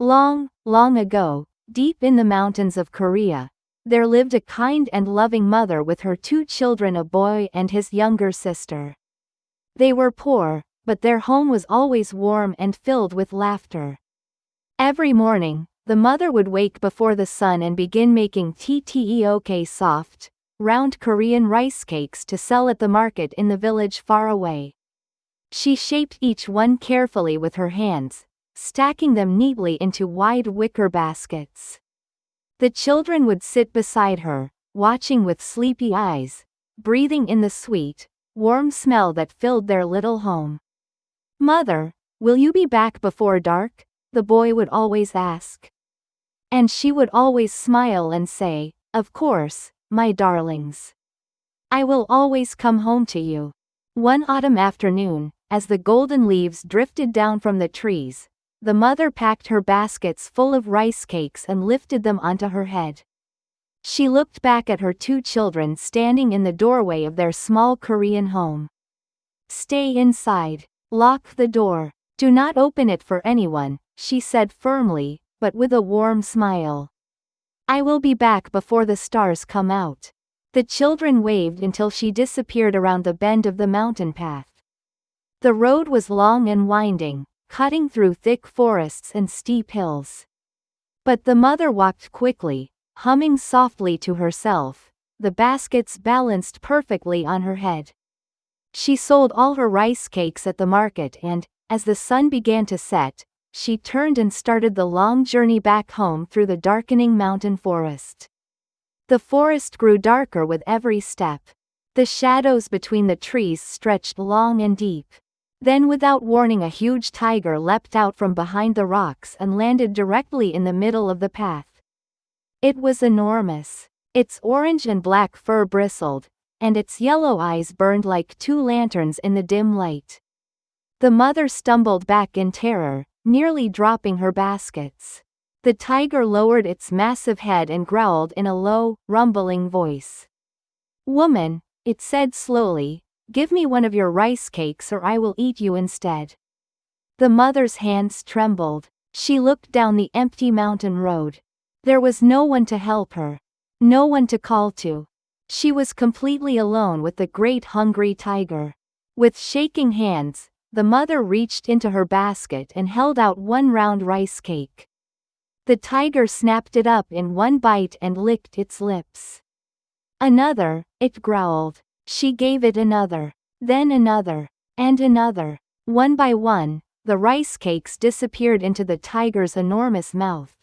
Long, long ago, deep in the mountains of Korea, there lived a kind and loving mother with her two children, a boy and his younger sister. They were poor, but their home was always warm and filled with laughter. Every morning, the mother would wake before the sun and begin making tteok soft, round Korean rice cakes to sell at the market in the village far away. She shaped each one carefully with her hands, stacking them neatly into wide wicker baskets. The children would sit beside her, watching with sleepy eyes, breathing in the sweet, warm smell that filled their little home. "Mother, will you be back before dark?" the boy would always ask. And she would always smile and say, "Of course, my darlings. I will always come home to you." One autumn afternoon, as the golden leaves drifted down from the trees, the mother packed her baskets full of rice cakes and lifted them onto her head. She looked back at her two children standing in the doorway of their small Korean home. "Stay inside. Lock the door. Do not open it for anyone," she said firmly, but with a warm smile. "I will be back before the stars come out." The children waved until she disappeared around the bend of the mountain path. The road was long and winding, cutting through thick forests and steep hills. But the mother walked quickly, humming softly to herself, the baskets balanced perfectly on her head. She sold all her rice cakes at the market and, as the sun began to set, she turned and started the long journey back home through the darkening mountain forest. The forest grew darker with every step. The shadows between the trees stretched long and deep. Then without warning a huge tiger leapt out from behind the rocks and landed directly in the middle of the path. It was enormous. Its orange and black fur bristled, and its yellow eyes burned like two lanterns in the dim light. The mother stumbled back in terror, nearly dropping her baskets. The tiger lowered its massive head and growled in a low, rumbling voice. "Woman," it said slowly, "give me one of your rice cakes or I will eat you instead." The mother's hands trembled. She looked down the empty mountain road. There was no one to help her. No one to call to. She was completely alone with the great hungry tiger. With shaking hands, the mother reached into her basket and held out one round rice cake. The tiger snapped it up in one bite and licked its lips. "Another," it growled. She gave it another, then another, and another. One by one, the rice cakes disappeared into the tiger's enormous mouth.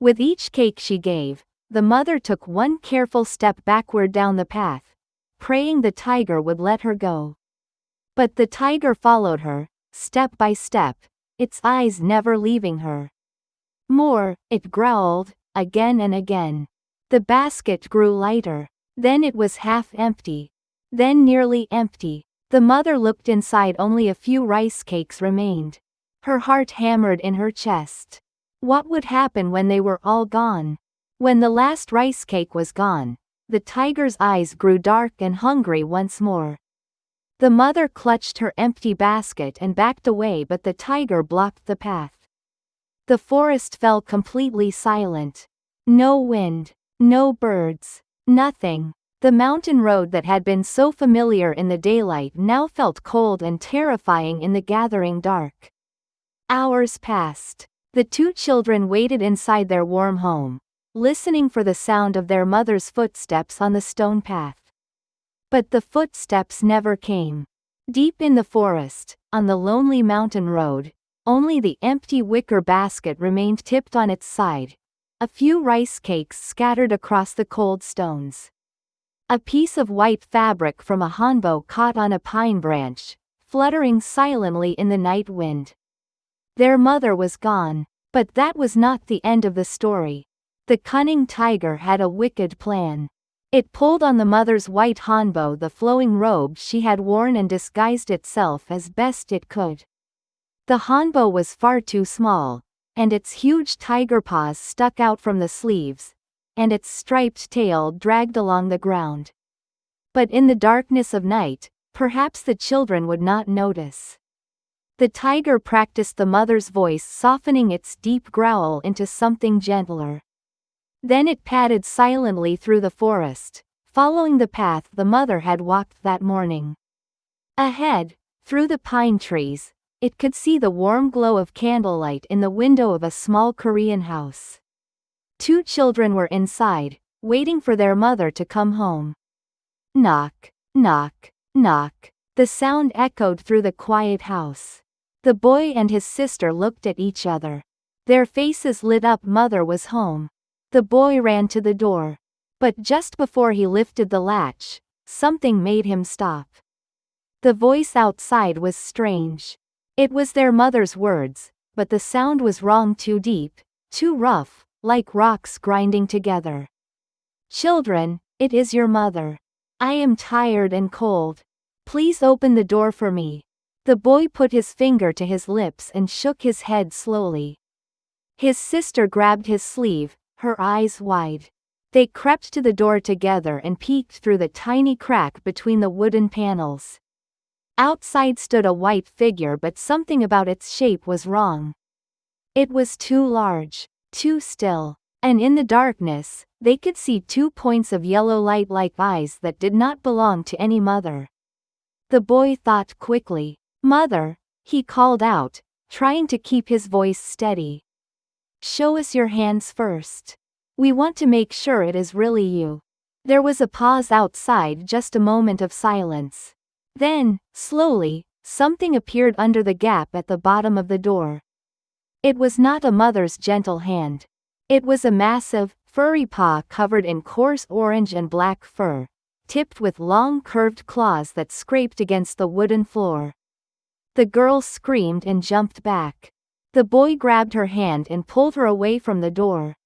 With each cake she gave, the mother took one careful step backward down the path, praying the tiger would let her go. But the tiger followed her, step by step, its eyes never leaving her. "More," it growled, again and again. The basket grew lighter. Then it was half empty. Then nearly empty. The mother looked inside. Only a few rice cakes remained. Her heart hammered in her chest. What would happen when they were all gone? When the last rice cake was gone, the tiger's eyes grew dark and hungry once more. The mother clutched her empty basket and backed away, but the tiger blocked the path. The forest fell completely silent. No wind. No birds. Nothing. The mountain road that had been so familiar in the daylight now felt cold and terrifying in the gathering dark. Hours passed. The two children waited inside their warm home, listening for the sound of their mother's footsteps on the stone path. But the footsteps never came. Deep in the forest, on the lonely mountain road, only the empty wicker basket remained tipped on its side, a few rice cakes scattered across the cold stones. A piece of white fabric from a hanbok caught on a pine branch, fluttering silently in the night wind. Their mother was gone. But that was not the end of the story. The cunning tiger had a wicked plan. It pulled on the mother's white hanbok, the flowing robe she had worn, and disguised itself as best it could. The hanbok was far too small, and its huge tiger paws stuck out from the sleeves, and its striped tail dragged along the ground. But in the darkness of night, perhaps the children would not notice. The tiger practiced the mother's voice, softening its deep growl into something gentler. Then it padded silently through the forest, following the path the mother had walked that morning. Ahead, through the pine trees, it could see the warm glow of candlelight in the window of a small Korean house. 2 children were inside, waiting for their mother to come home. Knock, knock, knock. The sound echoed through the quiet house. The boy and his sister looked at each other. Their faces lit up. Mother was home. The boy ran to the door. But just before he lifted the latch, something made him stop. The voice outside was strange. It was their mother's words, but the sound was wrong, too deep, too rough, like rocks grinding together. Children, it is your mother. I am tired and cold. Please open the door for me. The boy put his finger to his lips and shook his head slowly. His sister grabbed his sleeve, her eyes wide. They crept to the door together and peeked through the tiny crack between the wooden panels. Outside stood a white figure, but something about its shape was wrong. It was too large, too still, and in the darkness, they could see 2 points of yellow light like eyes that did not belong to any mother. The boy thought quickly. Mother, he called out, trying to keep his voice steady. Show us your hands first. We want to make sure it is really you. There was a pause outside, just a moment of silence. Then, slowly, something appeared under the gap at the bottom of the door. It was not a mother's gentle hand. It was a massive, furry paw covered in coarse orange and black fur, tipped with long curved claws that scraped against the wooden floor. The girl screamed and jumped back. The boy grabbed her hand and pulled her away from the door.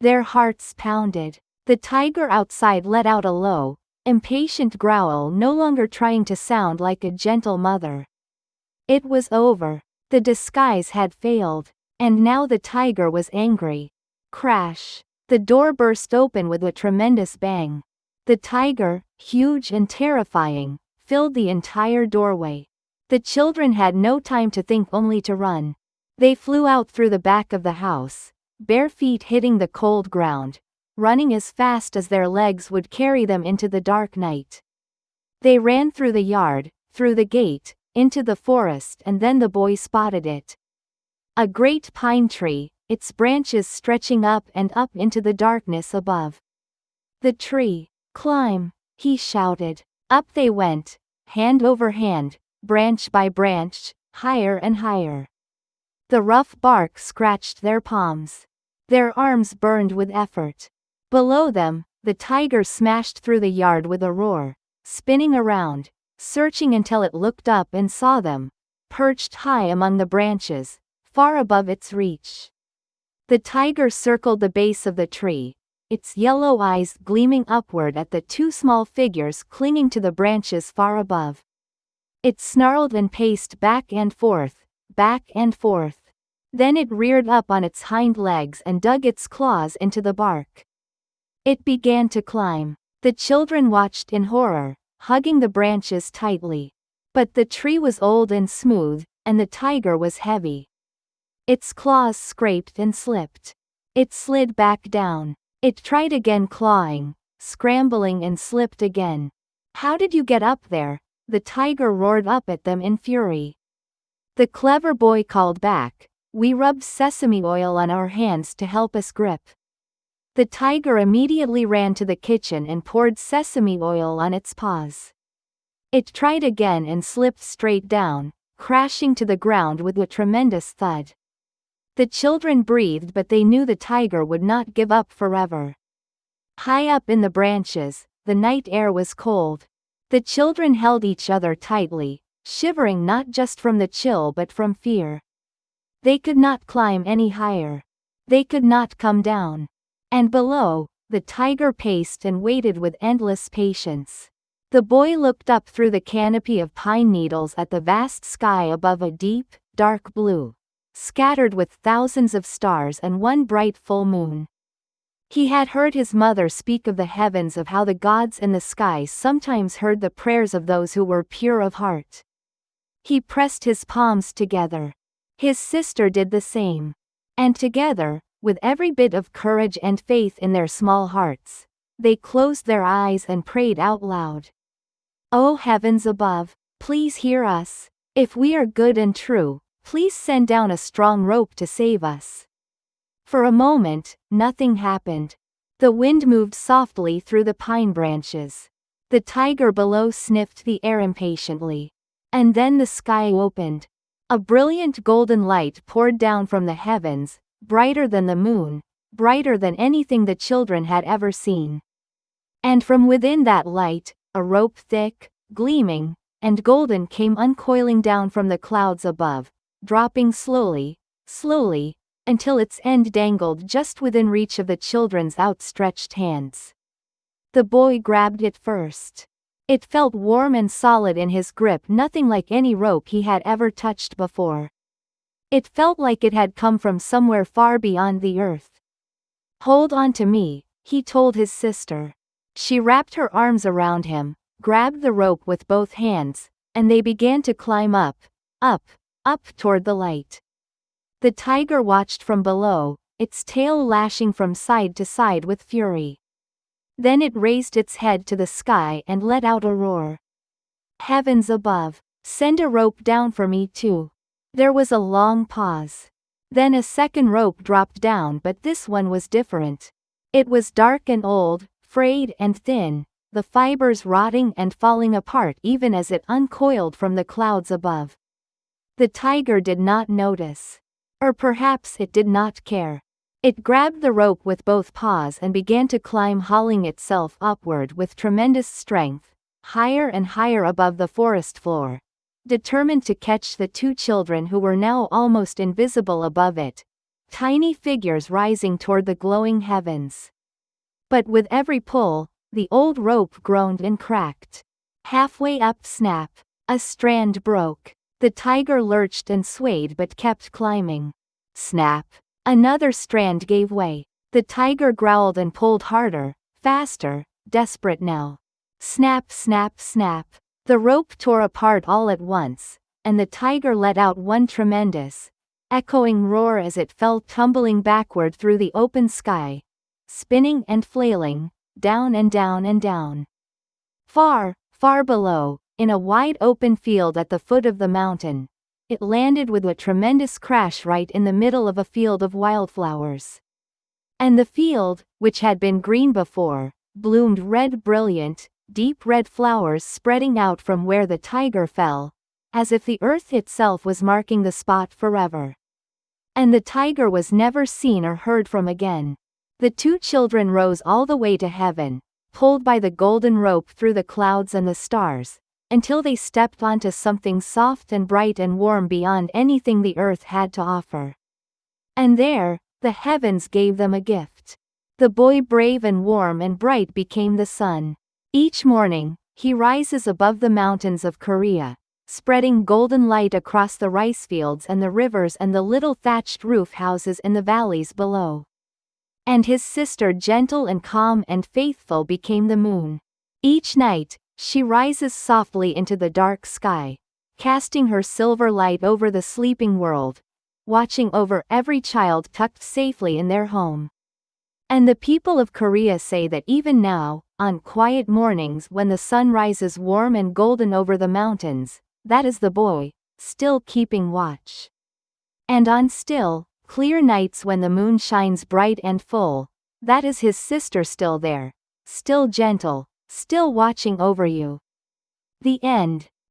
Their hearts pounded. The tiger outside let out a low, impatient growl, no longer trying to sound like a gentle mother. It was over. The disguise had failed, and now the tiger was angry. Crash! The door burst open with a tremendous bang. The tiger, huge and terrifying, filled the entire doorway. The children had no time to think, only to run. They flew out through the back of the house, bare feet hitting the cold ground, running as fast as their legs would carry them into the dark night. They ran through the yard, through the gate, into the forest, and then the boy spotted it. A great pine tree, its branches stretching up and up into the darkness above. The tree. Climb, he shouted. Up they went, hand over hand, branch by branch, higher and higher. The rough bark scratched their palms. Their arms burned with effort. Below them, the tiger smashed through the yard with a roar, spinning around, searching until it looked up and saw them, perched high among the branches, far above its reach. The tiger circled the base of the tree, its yellow eyes gleaming upward at the 2 small figures clinging to the branches far above. It snarled and paced back and forth, back and forth. Then it reared up on its hind legs and dug its claws into the bark. It began to climb. The children watched in horror, hugging the branches tightly. But the tree was old and smooth, and the tiger was heavy. Its claws scraped and slipped. It slid back down. It tried again, clawing, scrambling, and slipped again. How did you get up there? The tiger roared up at them in fury. The clever boy called back, we rubbed sesame oil on our hands to help us grip. The tiger immediately ran to the kitchen and poured sesame oil on its paws. It tried again and slipped straight down, crashing to the ground with a tremendous thud. The children breathed, but they knew the tiger would not give up forever. High up in the branches, the night air was cold. The children held each other tightly, shivering not just from the chill but from fear. They could not climb any higher. They could not come down. And below, the tiger paced and waited with endless patience. The boy looked up through the canopy of pine needles at the vast sky above, a deep, dark blue, scattered with thousands of stars and one bright full moon. He had heard his mother speak of the heavens, of how the gods in the sky sometimes heard the prayers of those who were pure of heart. He pressed his palms together. His sister did the same. And together, with every bit of courage and faith in their small hearts, they closed their eyes and prayed out loud. "O heavens above, please hear us. If we are good and true, please send down a strong rope to save us." For a moment, nothing happened. The wind moved softly through the pine branches. The tiger below sniffed the air impatiently. And then the sky opened. A brilliant golden light poured down from the heavens, brighter than the moon, brighter than anything the children had ever seen. And from within that light, a rope thick, gleaming, and golden came uncoiling down from the clouds above, dropping slowly, slowly, until its end dangled just within reach of the children's outstretched hands. The boy grabbed it first. It felt warm and solid in his grip, nothing like any rope he had ever touched before. It felt like it had come from somewhere far beyond the earth. "Hold on to me," he told his sister. She wrapped her arms around him, grabbed the rope with both hands, and they began to climb up, up, up toward the light. The tiger watched from below, its tail lashing from side to side with fury. Then it raised its head to the sky and let out a roar. "Heavens above, send a rope down for me too." There was a long pause. Then a second rope dropped down, but this one was different. It was dark and old, frayed and thin, the fibers rotting and falling apart even as it uncoiled from the clouds above. The tiger did not notice. Or perhaps it did not care. It grabbed the rope with both paws and began to climb, hauling itself upward with tremendous strength, higher and higher above the forest floor, determined to catch the two children who were now almost invisible above it, tiny figures rising toward the glowing heavens. But with every pull, the old rope groaned and cracked. Halfway up, snap, a strand broke. The tiger lurched and swayed but kept climbing. Snap. Another strand gave way. The tiger growled and pulled harder, faster, desperate now. Snap, snap, snap. The rope tore apart all at once, and the tiger let out one tremendous, echoing roar as it fell tumbling backward through the open sky, spinning and flailing, down and down and down. Far, far below, in a wide open field at the foot of the mountain, it landed with a tremendous crash right in the middle of a field of wildflowers. And the field, which had been green before, bloomed red, brilliant, deep red flowers spreading out from where the tiger fell, as if the earth itself was marking the spot forever. And the tiger was never seen or heard from again. The two children rose all the way to heaven, pulled by the golden rope through the clouds and the stars, until they stepped onto something soft and bright and warm beyond anything the earth had to offer. And there, the heavens gave them a gift. The boy, brave and warm and bright, became the sun. Each morning, he rises above the mountains of Korea, spreading golden light across the rice fields and the rivers and the little thatched roof houses in the valleys below. And his sister, gentle and calm and faithful, became the moon. Each night, she rises softly into the dark sky, casting her silver light over the sleeping world, watching over every child tucked safely in their home. And the people of Korea say that even now, on quiet mornings when the sun rises warm and golden over the mountains, that is the boy, still keeping watch. And on still, clear nights when the moon shines bright and full, that is his sister still there, still gentle, still watching over you. The end.